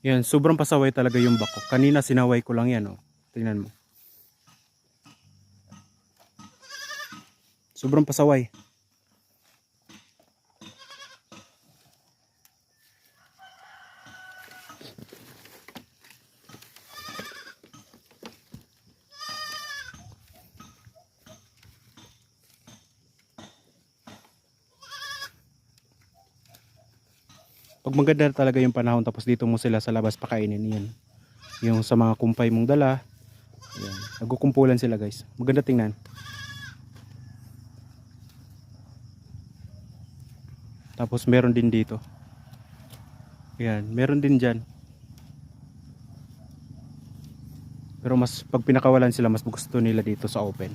Yan, sobrang pasaway talaga yung bako. Kanina sinaway ko lang yan, oh. Tingnan mo. Sobrang pasaway. Pag maganda talaga yung panahon tapos dito mo sila sa labas pakainin, yan. Yung sa mga kumpay mong dala, yan. Nagkukumpulan sila, guys. Maganda tingnan. Tapos meron din dito. Yan, meron din dyan. Pero mas pag pinakawalan sila, mas gusto nila dito sa open.